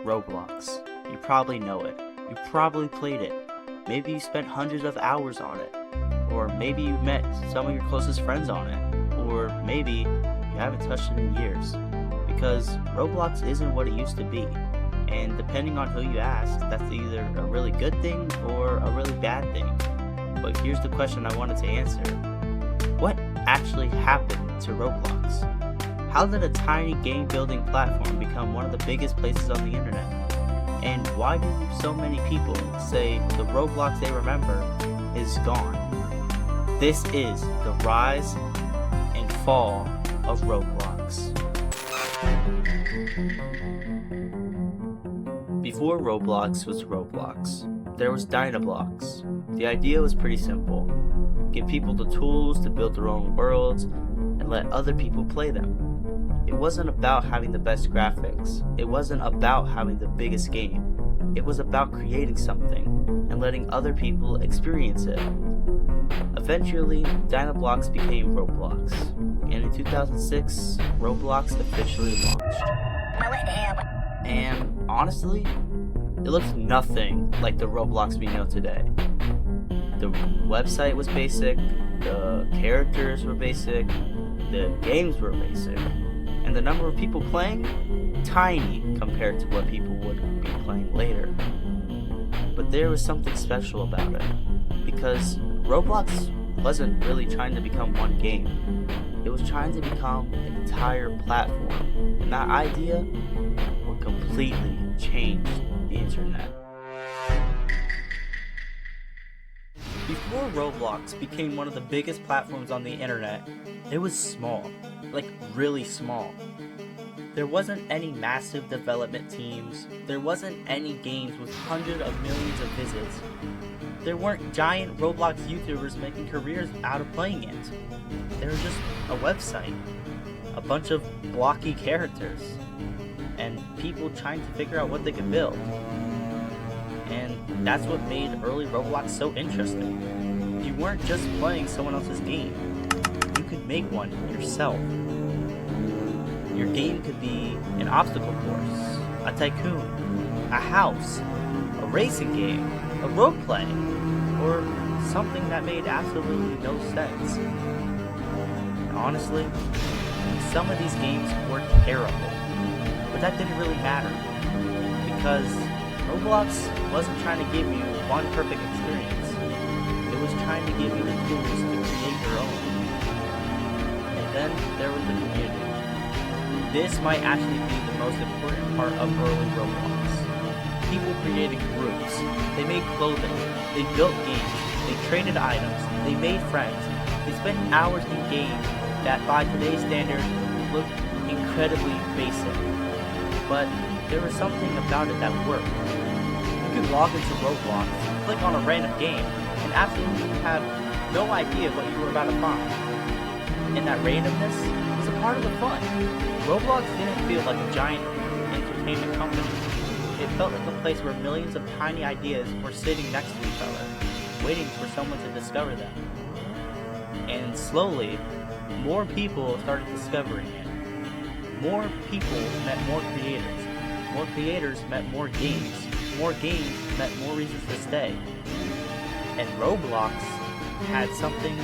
Roblox. You probably know it. You probably played it. Maybe you spent hundreds of hours on it. Or maybe you met some of your closest friends on it. Or maybe you haven't touched it in years. Because Roblox isn't what it used to be. And depending on who you ask, that's either a really good thing or a really bad thing. But here's the question I wanted to answer. What actually happened to Roblox? How did a tiny game building platform become one of the biggest places on the internet? And why do so many people say the Roblox they remember is gone? This is the rise and fall of Roblox. Before Roblox was Roblox, there was Dynablox. The idea was pretty simple. Give people the tools to build their own worlds and let other people play them. It wasn't about having the best graphics. It wasn't about having the biggest game. It was about creating something and letting other people experience it. Eventually, Dynablox became Roblox, and in 2006, Roblox officially launched. And honestly, it looks nothing like the Roblox we know today. The website was basic, the characters were basic, the games were basic, and the number of people playing, tiny compared to what people would be playing later. But there was something special about it, because Roblox wasn't really trying to become one game. It was trying to become an entire platform, and that idea would completely change the internet. Before Roblox became one of the biggest platforms on the internet, it was small, like really small. There wasn't any massive development teams, there wasn't any games with hundreds of millions of visits. There weren't giant Roblox YouTubers making careers out of playing it. There was just a website, a bunch of blocky characters, and people trying to figure out what they could build. And that's what made early Roblox so interesting. You weren't just playing someone else's game. You could make one yourself. Your game could be an obstacle course, a tycoon, a house, a racing game, a roleplay, or something that made absolutely no sense. And honestly, some of these games were terrible, but that didn't really matter, because Roblox wasn't trying to give you one perfect experience. It was trying to give you the tools to create your own. And then there was the community. This might actually be the most important part of early Roblox. People created groups, they made clothing, they built games, they traded items, they made friends, they spent hours in games that by today's standards looked incredibly basic. But there was something about it that worked. You could log into Roblox, click on a random game, and absolutely have no idea what you were about to find. And that randomness was a part of the fun. Roblox didn't feel like a giant entertainment company. It felt like a place where millions of tiny ideas were sitting next to each other, waiting for someone to discover them. And slowly, more people started discovering it. More people met more creators. More creators met more games. More games met more reasons to stay. And Roblox had something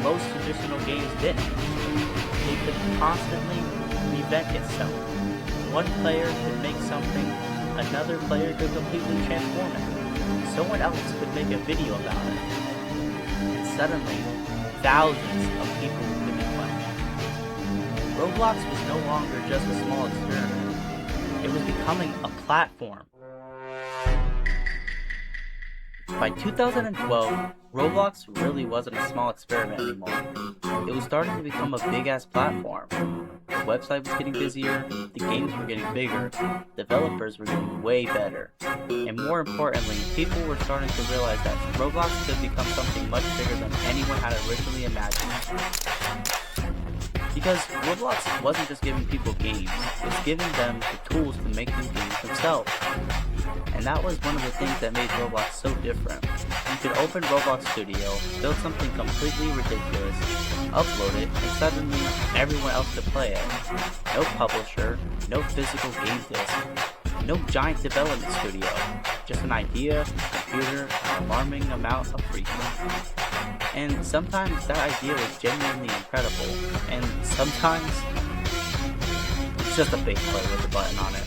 most traditional games didn't. It could constantly reinvent itself. One player could make something, another player could completely transform it. Someone else could make a video about it. And suddenly, thousands of people could be playing. Roblox was no longer just a small experiment. It was becoming a platform. By 2012, Roblox really wasn't a small experiment anymore. It was starting to become a big-ass platform. The website was getting busier, the games were getting bigger, developers were getting way better, and more importantly, people were starting to realize that Roblox could become something much bigger than anyone had originally imagined. Because Roblox wasn't just giving people games, it was giving them the tools to make new games themselves. And that was one of the things that made Roblox so different. You could open Roblox Studio, build something completely ridiculous, upload it, and suddenly everyone else could play it. No publisher, no physical game disc, No giant development studio, just an idea, a computer, an alarming amount of free time. And sometimes that idea was genuinely incredible, and sometimes it's just a big play with a button on it.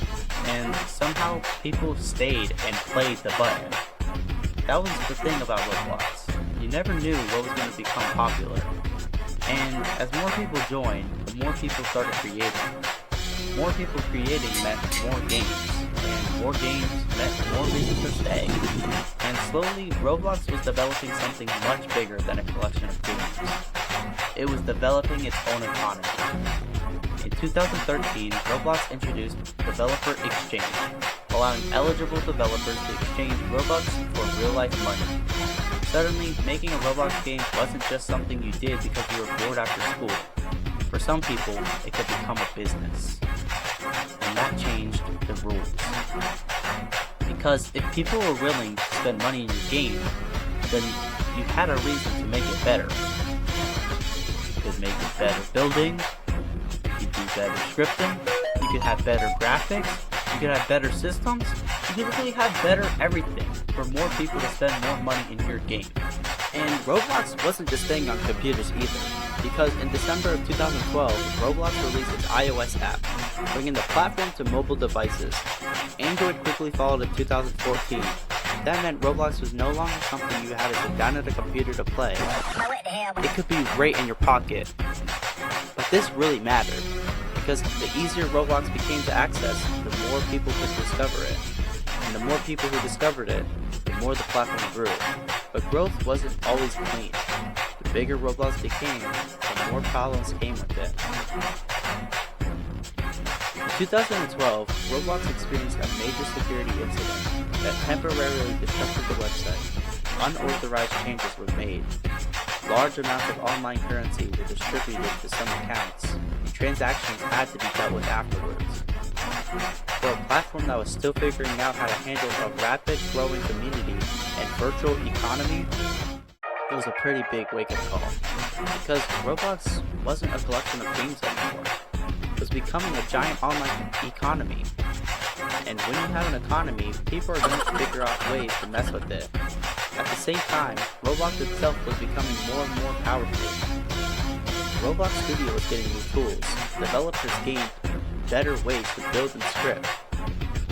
And somehow people stayed and played the button. That was the thing about Roblox. You never knew what was going to become popular. And as more people joined, the more people started creating. More people creating meant more games, and more games meant more reasons to stay. And slowly, Roblox was developing something much bigger than a collection of games. It was developing its own economy. In 2013, Roblox introduced Developer Exchange, allowing eligible developers to exchange Robux for real-life money. Suddenly, making a Roblox game wasn't just something you did because you were bored after school. For some people, it could become a business. And that changed the rules. Because if people were willing to spend money in your game, then you had a reason to make it better. You could make it better building, you could do better scripting, you could have better graphics, you could have better systems, you could really have better everything for more people to spend more money in your game. And Roblox wasn't just staying on computers either, because in December of 2012, Roblox released its iOS app, bringing the platform to mobile devices. Android quickly followed in 2014. That meant Roblox was no longer something you had to sit down at a computer to play. It could be right in your pocket. But this really mattered, because the easier Roblox became to access, the more people could discover it. And the more people who discovered it, the more the platform grew. But growth wasn't always clean. The bigger Roblox became, the more problems came with it. In 2012, Roblox experienced a major security incident that temporarily disrupted the website. Unauthorized changes were made. Large amounts of online currency were distributed to some accounts, and transactions had to be dealt with afterwards. For a platform that was still figuring out how to handle a rapid growing community and virtual economy, it was a pretty big wake-up call. Because Roblox wasn't a collection of games anymore. It was becoming a giant online economy. And when you have an economy, people are going to figure out ways to mess with it. At the same time, Roblox itself was becoming more and more powerful. Roblox Studio was getting new tools. Developers gained better ways to build and script.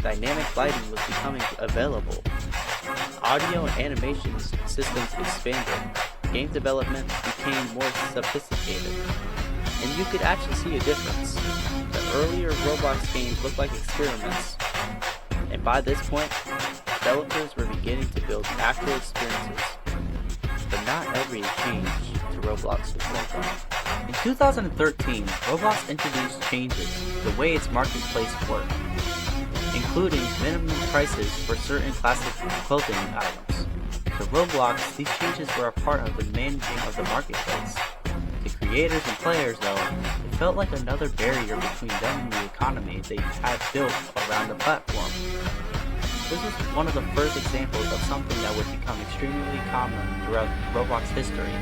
Dynamic lighting was becoming available. Audio and animation systems expanded. Game development became more sophisticated. And you could actually see a difference. The earlier Roblox games looked like experiments. And by this point, developers were beginning to build actual experiences. But not every change to Roblox was welcome. In 2013, Roblox introduced changes to the way its marketplace worked, including minimum prices for certain classic clothing items. To Roblox, these changes were a part of the managing of the marketplace. To creators and players, though, it felt like another barrier between them and the economy they had built around the platform. This was one of the first examples of something that would become extremely common throughout Roblox history.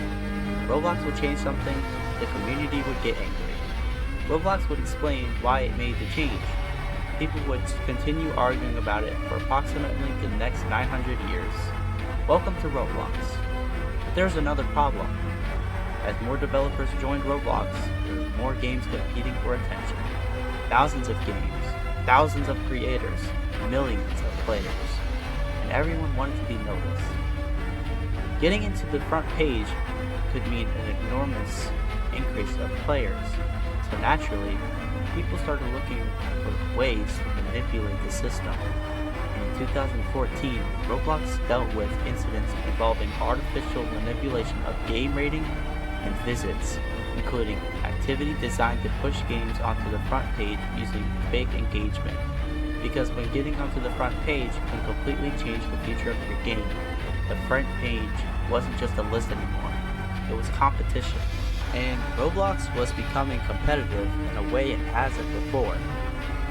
Roblox would change something, the community would get angry. Roblox would explain why it made the change. People would continue arguing about it for approximately the next 900 years. Welcome to Roblox. But there's another problem. As more developers joined Roblox, there were more games competing for attention. Thousands of games, thousands of creators, millions of players, and everyone wanted to be noticed. Getting into the front page could mean an enormous increase of players, so naturally, people started looking for ways to manipulate the system. And in 2014, Roblox dealt with incidents involving artificial manipulation of game rating and visits, including activity designed to push games onto the front page using fake engagement. Because when getting onto the front page can completely change the future of your game. The front page wasn't just a list anymore, it was competition. And Roblox was becoming competitive in a way it hasn't before.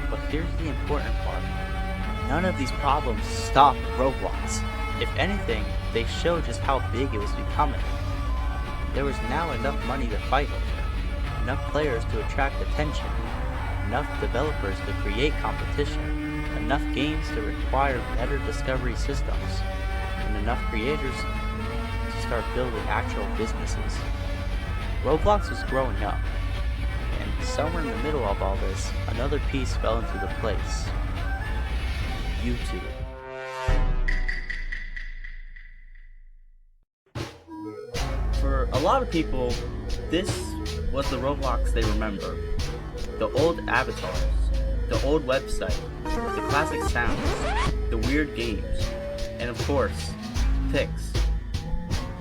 But here's the important part. None of these problems stopped Roblox. If anything, they showed just how big it was becoming. There was now enough money to fight over, enough players to attract attention, enough developers to create competition. enough games to require better discovery systems, and enough creators to start building actual businesses. Roblox was growing up, and somewhere in the middle of all this, another piece fell into the place. YouTube. For a lot of people, this was the Roblox they remember. The old avatars, the old website, the classic sounds, the weird games, and of course, Tix.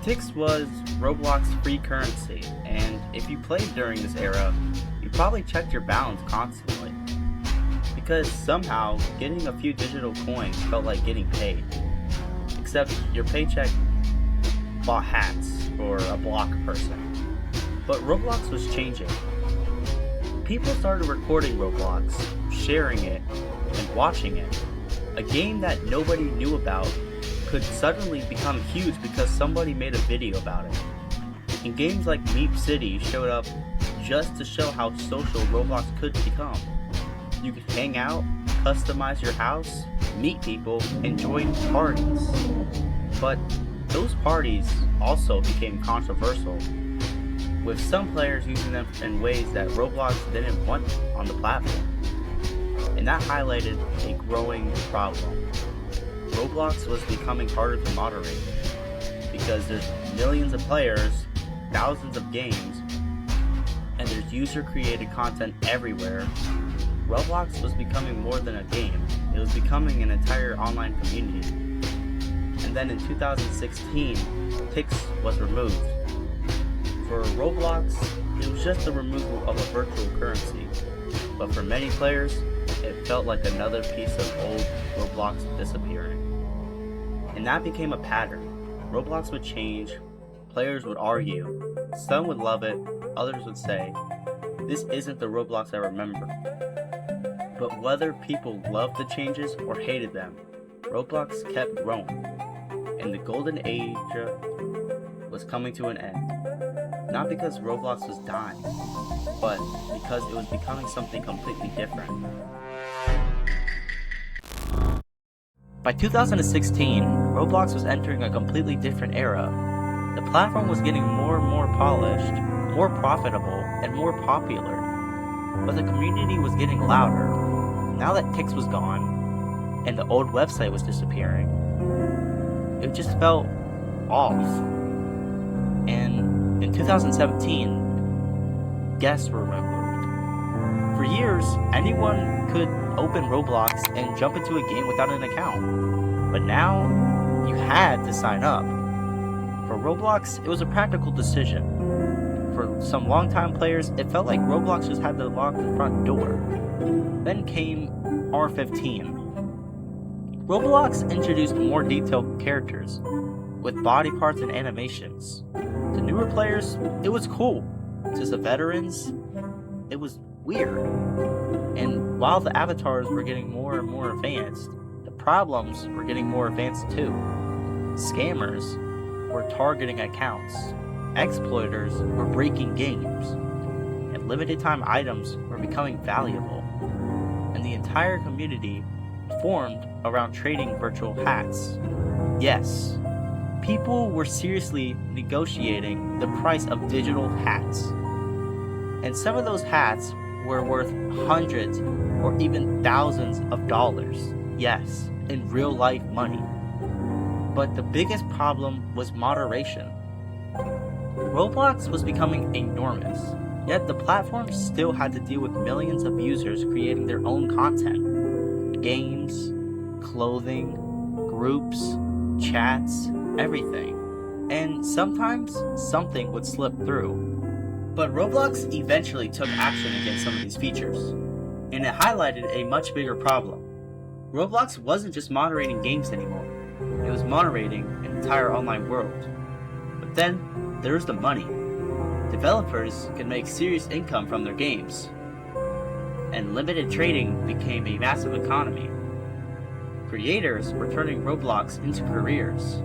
Tix was Roblox free currency, and if you played during this era, you probably checked your balance constantly. Because somehow, getting a few digital coins felt like getting paid. Except your paycheck bought hats for a block person. But Roblox was changing. People started recording Roblox, sharing it, and watching it. A game that nobody knew about could suddenly become huge because somebody made a video about it. And games like Meep City showed up just to show how social Roblox could become. You could hang out, customize your house, meet people, and join parties. But those parties also became controversial, with some players using them in ways that Roblox didn't want on the platform. And that highlighted a growing problem. Roblox was becoming harder to moderate, because there's millions of players, thousands of games, and there's user-created content everywhere. Roblox was becoming more than a game. It was becoming an entire online community. And then in 2016, Tix was removed. For Roblox, it was just the removal of a virtual currency. But for many players, it felt like another piece of old Roblox disappearing. And that became a pattern. Roblox would change, players would argue, some would love it, others would say, "This isn't the Roblox I remember." But whether people loved the changes or hated them, Roblox kept growing, and the golden age was coming to an end. Not because Roblox was dying, but because it was becoming something completely different. By 2016, Roblox was entering a completely different era. The platform was getting more and more polished, more profitable, and more popular. But the community was getting louder. Now that Tix was gone, and the old website was disappearing, it just felt off. And in 2017, guests were removed. For years, anyone could open Roblox and jump into a game without an account. But now, you had to sign up. For Roblox, it was a practical decision. For some longtime players, it felt like Roblox just had to lock the front door. Then came R15. Roblox introduced more detailed characters, with body parts and animations. To newer players, it was cool. To the veterans, it was weird. And while the avatars were getting more and more advanced, the problems were getting more advanced too. Scammers were targeting accounts, exploiters were breaking games, and limited time items were becoming valuable. And the entire community formed around trading virtual hats. Yes, people were seriously negotiating the price of digital hats. And some of those hats were worth hundreds or even thousands of dollars. Yes, in real life money. But the biggest problem was moderation. Roblox was becoming enormous, yet the platform still had to deal with millions of users creating their own content. Games, clothing, groups, chats, everything. And sometimes something would slip through. But Roblox eventually took action against some of these features, and it highlighted a much bigger problem. Roblox wasn't just moderating games anymore, it was moderating an entire online world. But then, there's the money. Developers can make serious income from their games, and limited trading became a massive economy. Creators were turning Roblox into careers.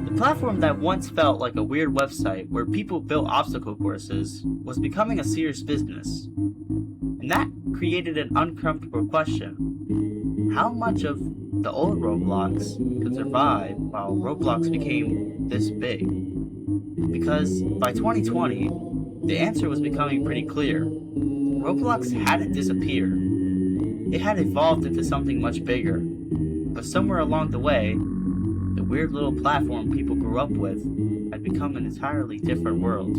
The platform that once felt like a weird website where people built obstacle courses was becoming a serious business. And that created an uncomfortable question. how much of the old Roblox could survive while Roblox became this big? Because by 2020, the answer was becoming pretty clear. Roblox hadn't disappeared. It had evolved into something much bigger. But somewhere along the way, the weird little platform people grew up with had become an entirely different world.